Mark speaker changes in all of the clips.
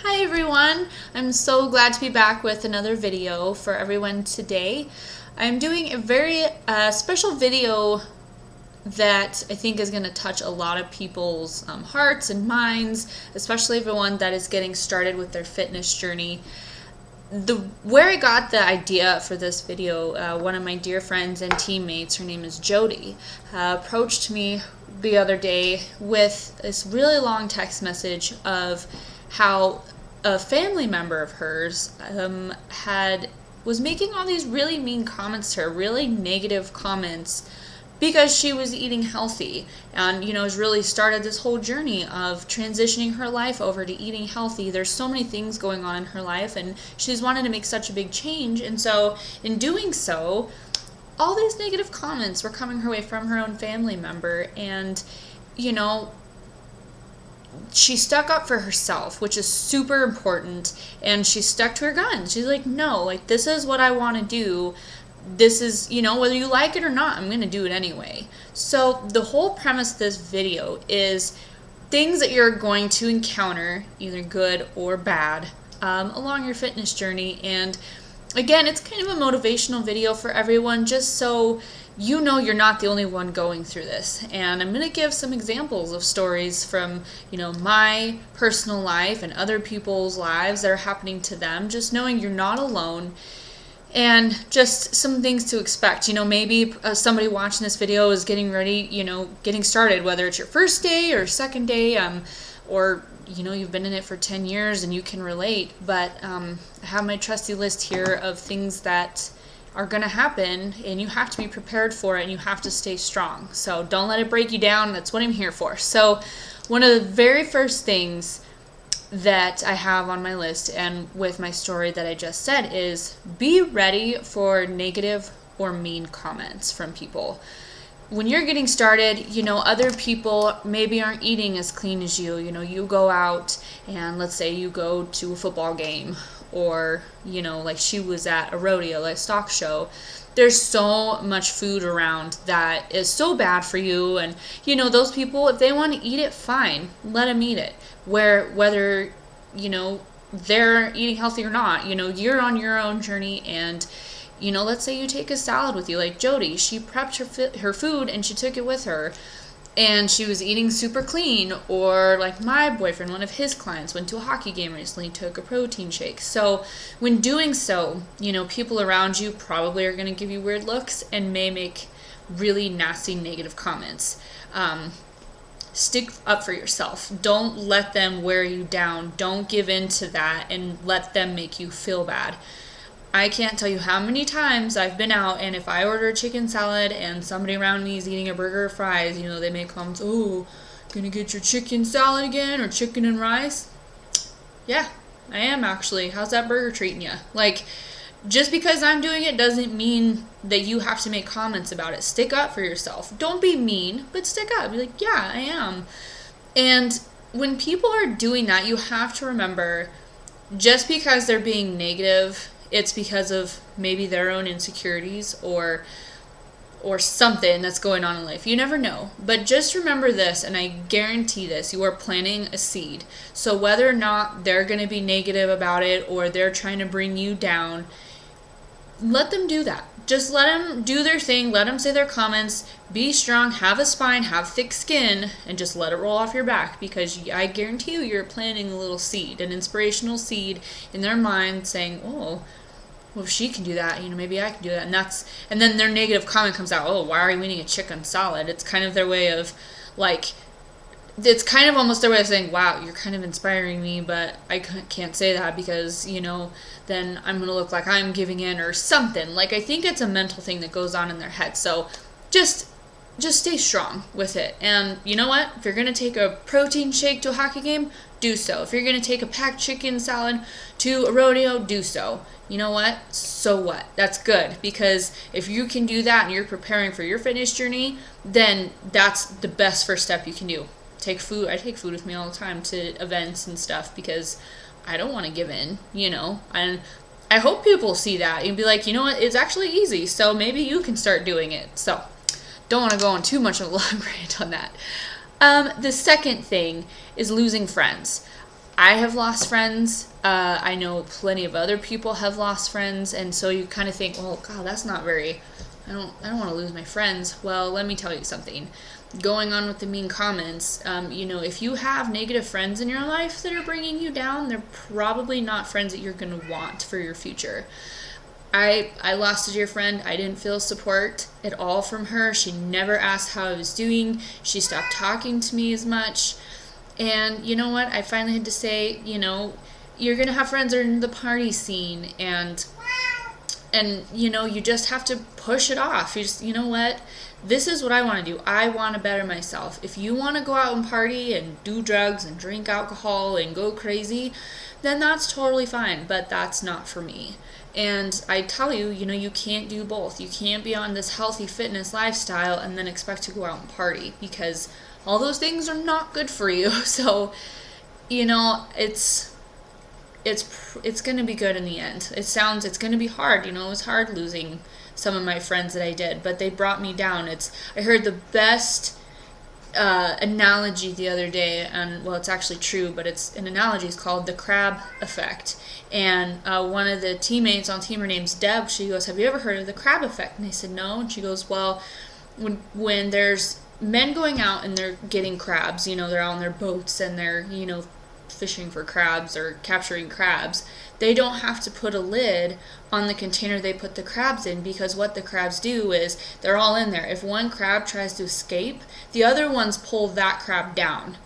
Speaker 1: Hi everyone! I'm so glad to be back with another video for everyone today. I'm doing a very special video that I think is going to touch a lot of people's hearts and minds, especially everyone that is getting started with their fitness journey. Where I got the idea for this video, one of my dear friends and teammates, her name is Jody, approached me the other day with this really long text message of how a family member of hers was making all these really mean comments to her, really negative comments, because she was eating healthy and has really started this whole journey of transitioning her life over to eating healthy. There's so many things going on in her life and she's wanted to make such a big change, and so in doing so, all these negative comments were coming her way from her own family member. And she stuck up for herself, which is super important, and she stuck to her guns. She's like, no, like, this is what I want to do. This is, whether you like it or not, I'm going to do it anyway. So the whole premise of this video is things that you're going to encounter, either good or bad, along your fitness journey. And again, it's kind of a motivational video for everyone, just so you're not the only one going through this. And I'm going to give some examples of stories from, my personal life and other people's lives that are happening to them, just knowing you're not alone. And just some things to expect. Maybe somebody watching this video is getting ready, getting started, whether it's your first day or second day, or you've been in it for 10 years and you can relate. But I have my trusty list here of things that are going to happen, and you have to be prepared for it, and you have to stay strong. So don't let it break you down. That's what I'm here for. So one of the very first things that I have on my list, and with my story that I just said, is be ready for negative or mean comments from people. When you're getting started, other people maybe aren't eating as clean as you. You go out and let's say you go to a football game, or, like she was at a rodeo, like a stock show. There's so much food around that is so bad for you. And, those people, if they want to eat it, fine. Let them eat it. Whether, they're eating healthy or not, you're on your own journey. And, let's say you take a salad with you, like Jody. She prepped her food and she took it with her. And she was eating super clean. Or like my boyfriend, one of his clients, went to a hockey game recently, took a protein shake. So when doing so, people around you probably are going to give you weird looks and may make really nasty negative comments. Stick up for yourself. Don't let them wear you down. Don't give in to that and let them make you feel bad. I can't tell you how many times I've been out, and if I order a chicken salad and somebody around me is eating a burger or fries, they make comments, oh, gonna get your chicken salad again, or chicken and rice? Yeah, I am actually. How's that burger treating you? Like, just because I'm doing it doesn't mean that you have to make comments about it. Stick up for yourself. Don't be mean, but stick up. Be like, yeah, I am. And when people are doing that, you have to remember, just because they're being negative, it's because of maybe their own insecurities or something that's going on in life. You never know. But just remember this, and I guarantee this, you are planting a seed. So whether or not they're going to be negative about it or they're trying to bring you down, let them do that. Just let them do their thing. Let them say their comments. Be strong. Have a spine. Have thick skin. And just let it roll off your back, because I guarantee you're planting a little seed, an inspirational seed in their mind saying, oh, well, if she can do that, maybe I can do that. And then their negative comment comes out, oh, why are you eating a chicken salad? It's kind of their way of, it's kind of almost their way of saying, wow, you're kind of inspiring me, but I can't say that because, then I'm going to look like I'm giving in or something. Like, I think it's a mental thing that goes on in their head. So just stay strong with it. And you know what? If you're going to take a protein shake to a hockey game, do so. If you're going to take a packed chicken salad to a rodeo, do so. You know what? So what? That's good, because if you can do that and you're preparing for your fitness journey, then that's the best first step you can do. Take food. I take food with me all the time to events and stuff because I don't want to give in, and I hope people see that and be like, you know what? It's actually easy, so maybe you can start doing it. So don't want to go on too much of a long rant on that. The second thing is losing friends. I have lost friends. I know plenty of other people have lost friends, and so you kind of think, well, God, that's not very. I don't want to lose my friends. Well, let me tell you something. Going on with the mean comments, if you have negative friends in your life that are bringing you down, they're probably not friends that you're going to want for your future. I lost a dear friend. I didn't feel support at all from her. She never asked how I was doing. She stopped talking to me as much. And you know what? I finally had to say, you're going to have friends that are in the party scene, and you just have to push it off. You just, you know what? This is what I want to do. I want to better myself. If you want to go out and party and do drugs and drink alcohol and go crazy, then that's totally fine, but that's not for me. And I tell you, you can't do both. You can't be on this healthy fitness lifestyle and then expect to go out and party, because all those things are not good for you. So, it's going to be good in the end. It's going to be hard. It was hard losing some of my friends that I did, but they brought me down. I heard the best analogy the other day, and well, it's actually true, but it's an analogy. It's called the crab effect. And one of the teammates on team, her name's Deb, she goes, have you ever heard of the crab effect? And I said, no. And she goes, well, when there's men going out and they're getting crabs, they're out on their boats and they're, fishing for crabs or capturing crabs, they don't have to put a lid on the container they put the crabs in, because what the crabs do is they're all in there. If one crab tries to escape, the other ones pull that crab down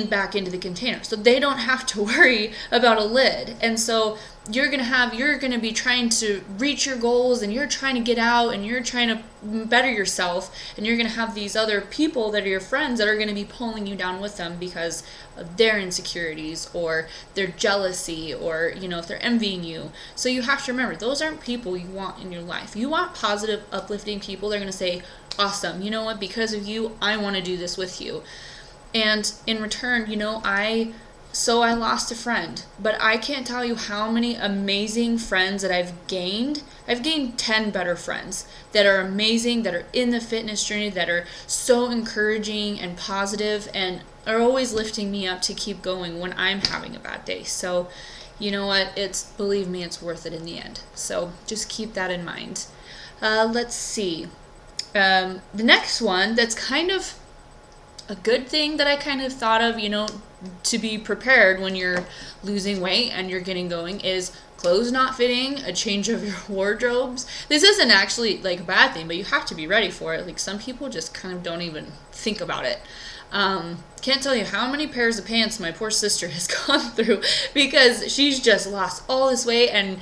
Speaker 1: back into the container, so they don't have to worry about a lid. And so you're gonna be trying to reach your goals, and you're trying to get out, and you're trying to better yourself, and you're gonna have these other people that are your friends that are gonna be pulling you down with them because of their insecurities or their jealousy, or if they're envying you. So you have to remember, those aren't people you want in your life. You want positive, uplifting people. They're gonna say, awesome, you know what, because of you, I want to do this with you. And in return, I lost a friend, but I can't tell you how many amazing friends that I've gained. I've gained 10 better friends that are amazing, that are in the fitness journey, that are so encouraging and positive, and are always lifting me up to keep going when I'm having a bad day. So, you know what? Believe me, it's worth it in the end. So just keep that in mind. Let's see. The next one that's kind of a good thing that I kind of thought of, to be prepared when you're losing weight and you're getting going, is clothes not fitting, a change of your wardrobes. This isn't actually like a bad thing, but you have to be ready for it. Like, some people just kind of don't even think about it. Can't tell you how many pairs of pants my poor sister has gone through, because she's just lost all this weight, and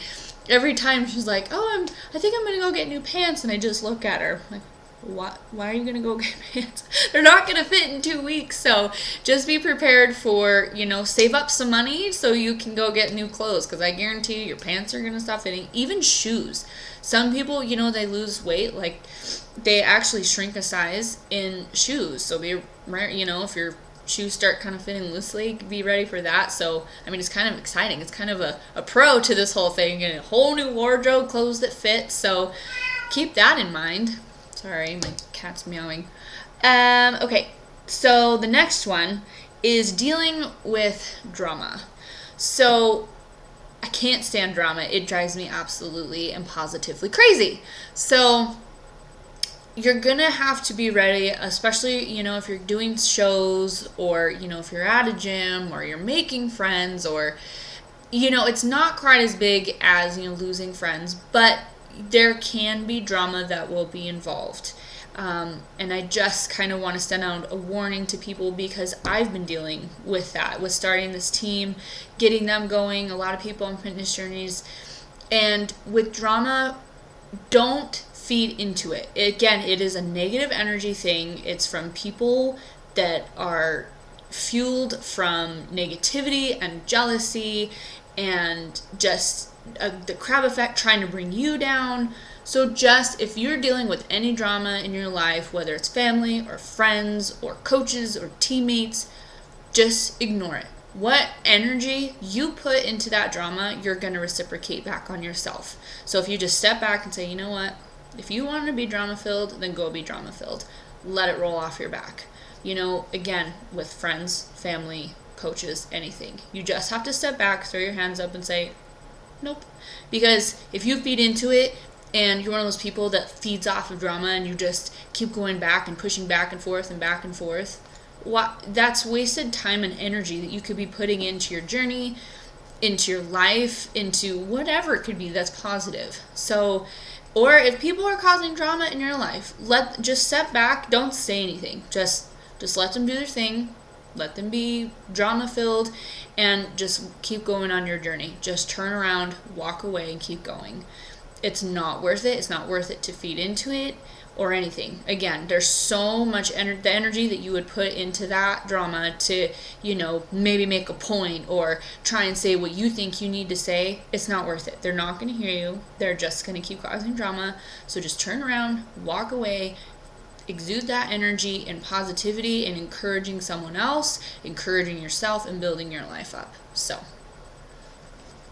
Speaker 1: every time she's like, oh, I think I'm gonna go get new pants, and I just look at her like, why are you gonna go get pants? They're not gonna fit in 2 weeks. So just be prepared for, save up some money so you can go get new clothes, because I guarantee you your pants are gonna stop fitting. Even shoes. Some people, they lose weight, like they actually shrink a size in shoes. So be, if your shoes start kind of fitting loosely, be ready for that. So it's kind of exciting. It's kind of a pro to this whole thing, getting a whole new wardrobe, clothes that fit. So keep that in mind. Sorry, my cat's meowing. Okay, so the next one is dealing with drama. So I can't stand drama. It drives me absolutely and positively crazy. So you're gonna have to be ready, especially, if you're doing shows, or, if you're at a gym, or you're making friends, or, it's not quite as big as, losing friends, but there can be drama that will be involved. And I just kind of want to send out a warning to people, because I've been dealing with that, with starting this team, getting them going, a lot of people on fitness journeys. And with drama, don't feed into it. Again, it is a negative energy thing. It's from people that are fueled from negativity and jealousy, and just the crab effect, trying to bring you down. So just, if you're dealing with any drama in your life, whether it's family or friends or coaches or teammates, just ignore it. What energy you put into that drama, you're going to reciprocate back on yourself. So if you just step back and say, you know what, if you want to be drama filled, then go be drama filled. Let it roll off your back. Again, with friends, family, coaches, anything. You just have to step back, throw your hands up and say, nope. Because if you feed into it and you're one of those people that feeds off of drama and you just keep going back and pushing back and forth and back and forth, that's wasted time and energy that you could be putting into your journey, into your life, into whatever it could be that's positive. So, or if people are causing drama in your life, just step back, don't say anything. Just let them do their thing. Let them be drama filled and just keep going on your journey. Just turn around, walk away, and keep going. It's not worth it. It's not worth it to feed into it or anything. Again, there's so much the energy that you would put into that drama to, maybe make a point or try and say what you think you need to say. It's not worth it. They're not going to hear you. They're just going to keep causing drama. So just turn around, walk away, exude that energy and positivity and encouraging someone else, encouraging yourself, and building your life up. So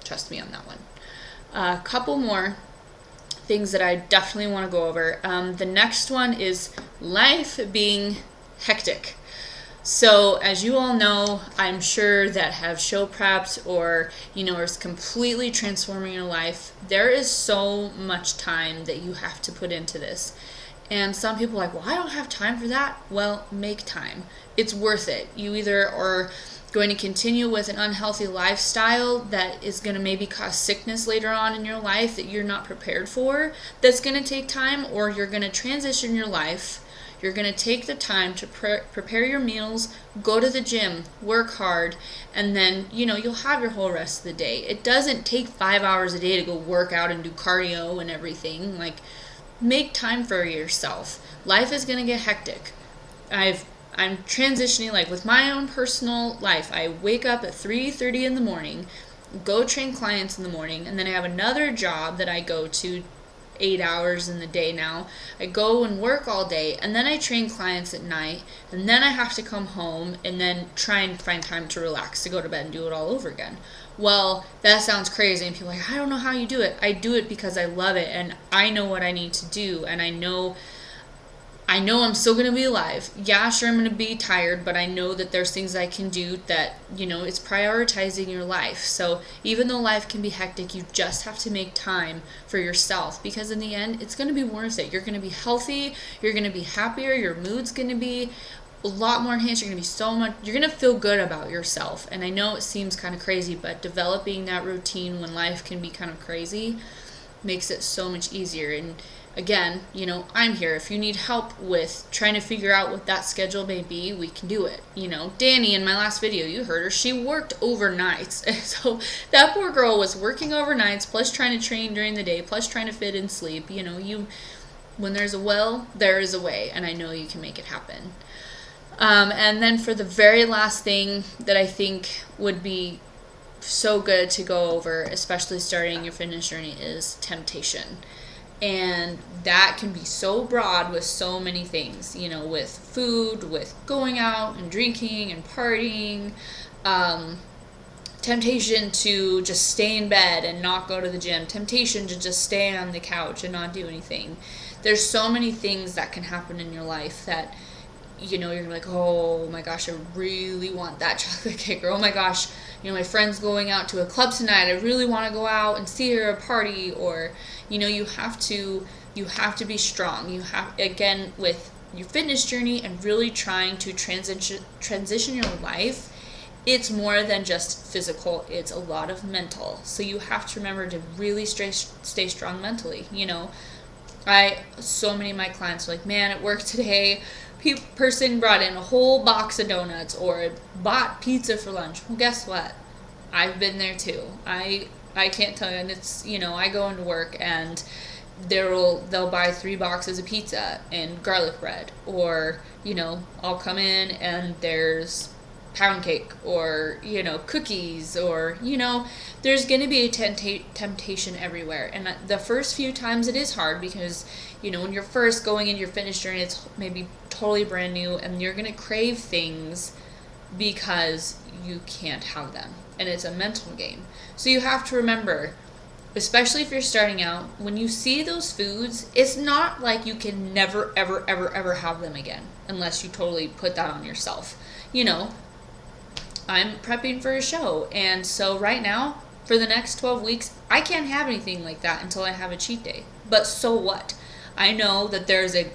Speaker 1: trust me on that one. A couple more things that I definitely want to go over. The next one is life being hectic. So as you all know, I'm sure that have show prepped or, is completely transforming your life, there is so much time that you have to put into this. And some people are like, well, I don't have time for that. Well, make time. It's worth it. You either are going to continue with an unhealthy lifestyle that is going to maybe cause sickness later on in your life that you're not prepared for, that's going to take time, or you're going to transition your life. You're going to take the time to prepare your meals, go to the gym, work hard, and then, you'll have your whole rest of the day. It doesn't take 5 hours a day to go work out and do cardio and everything. Like, make time for yourself. Life is going to get hectic. I'm transitioning, like with my own personal life. I wake up at 3:30 in the morning, go train clients in the morning, and then I have another job that I go to 8 hours in the day now. I go and work all day, and then I train clients at night, and then I have to come home and then try and find time to relax, to go to bed and do it all over again. Well, that sounds crazy, and people are like, I don't know how you do it. I do it because I love it, and I know what I need to do, and I know I'm still going to be alive. Yeah, sure, I'm going to be tired, but I know that there's things I can do that, it's prioritizing your life. So even though life can be hectic, you just have to make time for yourself, because in the end, it's going to be worth it. You're going to be healthy. You're going to be happier. Your mood's going to be a lot more enhanced. You're going to be feel good about yourself. And I know it seems kind of crazy, but developing that routine when life can be kind of crazy makes it so much easier. And again, I'm here. If you need help with trying to figure out what that schedule may be, we can do it. Danny, in my last video, you heard her, she worked overnights. So that poor girl was working overnights, plus trying to train during the day, plus trying to fit in sleep. When there's a will, there is a way, and I know you can make it happen. And then for the very last thing that I think would be so good to go over, especially starting your fitness journey, is temptation. And that can be so broad with so many things, with food, with going out and drinking and partying, temptation to just stay in bed and not go to the gym, temptation to just stay on the couch and not do anything. There's so many things that can happen in your life that, you're gonna be like, oh my gosh, I really want that chocolate cake, or oh my gosh, my friend's going out to a club tonight, I really want to go out and see her at a party. Or you have to be strong. You have, again, with your fitness journey and really trying to transition your life, it's more than just physical, it's a lot of mental. So you have to remember to really stay strong mentally. So many of my clients are like, man, at work today, person brought in a whole box of donuts or bought pizza for lunch. Well, guess what? I've been there too. I can't tell you, and it's, I go into work and they'll buy 3 boxes of pizza and garlic bread, or, I'll come in and there's pound cake or, cookies, or, there's going to be a temptation everywhere. And the first few times it is hard because, when you're first going into your fitness journey, it's maybe totally brand new and you're going to crave things because you can't have them. And it's a mental game. So you have to remember, especially if you're starting out, when you see those foods, it's not like you can never, ever, ever, ever have them again unless you totally put that on yourself. I'm prepping for a show. And so right now, for the next 12 weeks, I can't have anything like that until I have a cheat day. But so what? I know that there's a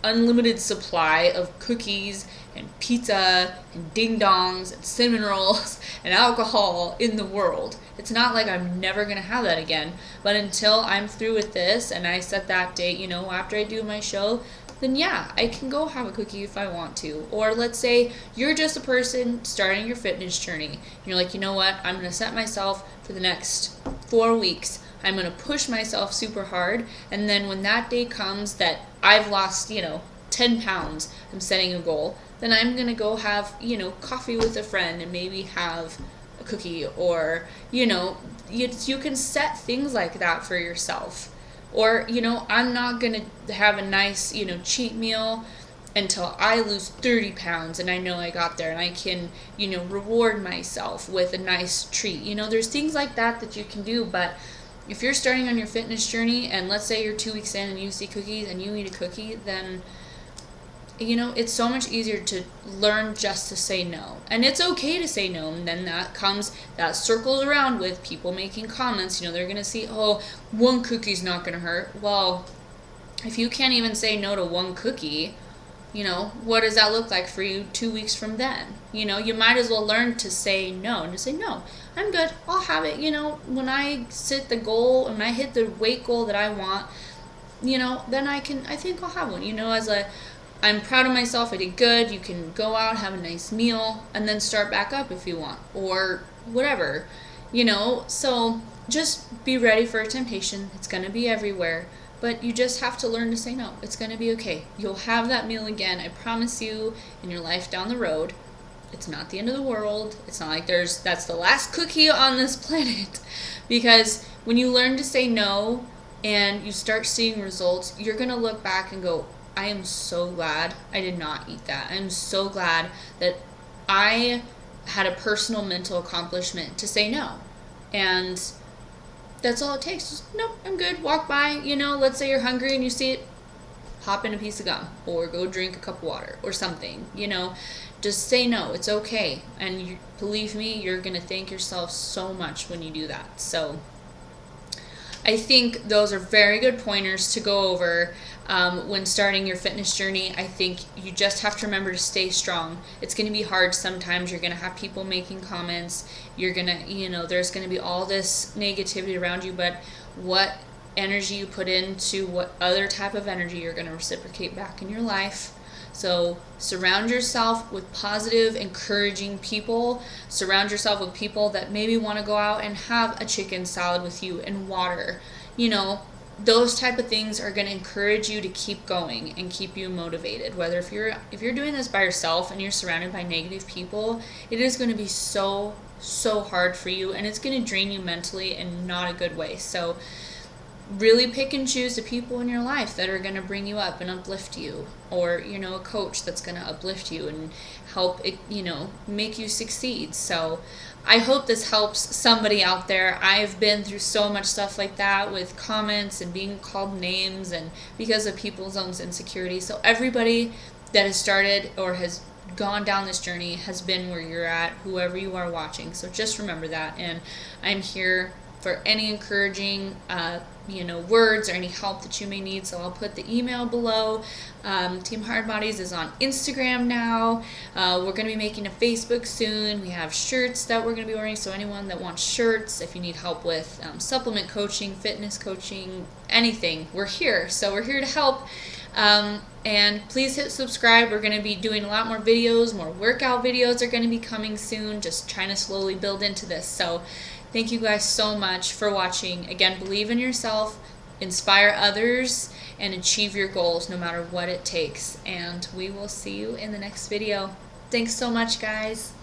Speaker 1: unlimited supply of cookies and pizza and ding dongs and cinnamon rolls and alcohol in the world. It's not like I'm never going to have that again. But until I'm through with this and I set that date, you know, after I do my show, then yeah, I can go have a cookie if I want to. Or let's say you're just a person starting your fitness journey. And you're like, you know what? I'm going to set myself for the next 4 weeks. I'm going to push myself super hard. And then when that day comes that I've lost, 10 pounds, I'm setting a goal, then I'm going to go have, coffee with a friend and maybe have a cookie. Or, you can set things like that for yourself. Or, I'm not going to have a nice, cheat meal until I lose 30 pounds and I know I got there, and I can, reward myself with a nice treat. There's things like that you can do. But if you're starting on your fitness journey and let's say you're 2 weeks in and you see cookies and you eat a cookie, then, it's so much easier to learn just to say no. And it's okay to say no. And then that circles around with people making comments. They're going to see, oh, one cookie's not going to hurt. Well, if you can't even say no to one cookie, what does that look like for you 2 weeks from then? You might as well learn to say no and to say, no, I'm good. I'll have it. When I set the goal and I hit the weight goal that I want, then I think I'll have one. I'm proud of myself. I did good. You can go out, have a nice meal, and then start back up if you want, or whatever, So just be ready for a temptation. It's going to be everywhere. But you just have to learn to say no. It's going to be okay. You'll have that meal again, I promise you, in your life down the road. It's not the end of the world. It's not like that's the last cookie on this planet. Because when you learn to say no and you start seeing results, you're going to look back and go, I am so glad I did not eat that. I'm so glad that I had a personal mental accomplishment to say no. And that's all it takes. Just, nope, I'm good. Walk by, let's say you're hungry and you see it, pop in a piece of gum or go drink a cup of water or something, Just say no. It's okay. And believe me, you're going to thank yourself so much when you do that. So I think those are very good pointers to go over when starting your fitness journey. I think you just have to remember to stay strong. It's going to be hard sometimes. You're going to have people making comments. You're going to, there's going to be all this negativity around you, but what energy you put into what other type of energy you're going to reciprocate back in your life. So surround yourself with positive, encouraging people. Surround yourself with people that maybe want to go out and have a chicken salad with you and water. Those type of things are going to encourage you to keep going and keep you motivated. Whether if you're doing this by yourself and you're surrounded by negative people, it is going to be so hard for you, and it's going to drain you mentally in not a good way. So really pick and choose the people in your life that are going to bring you up and uplift you, or a coach that's going to uplift you and help it, make you succeed. So I hope this helps somebody out there. I've been through so much stuff like that with comments and being called names and because of people's own insecurities. So everybody that has started or has gone down this journey has been where you're at, whoever you are watching. So just remember that, and I'm here for any encouraging words or any help that you may need. So I'll put the email below. Teamhardbodies is on Instagram now. We're going to be making a Facebook soon. We have shirts that we're going to be wearing, so anyone that wants shirts, if you need help with supplement coaching, fitness coaching, anything, we're here. So we're here to help. And please hit subscribe. We're going to be doing a lot more videos. More workout videos are going to be coming soon. Just trying to slowly build into this. So thank you guys so much for watching. Again, believe in yourself, inspire others, and achieve your goals no matter what it takes. And we will see you in the next video. Thanks so much, guys.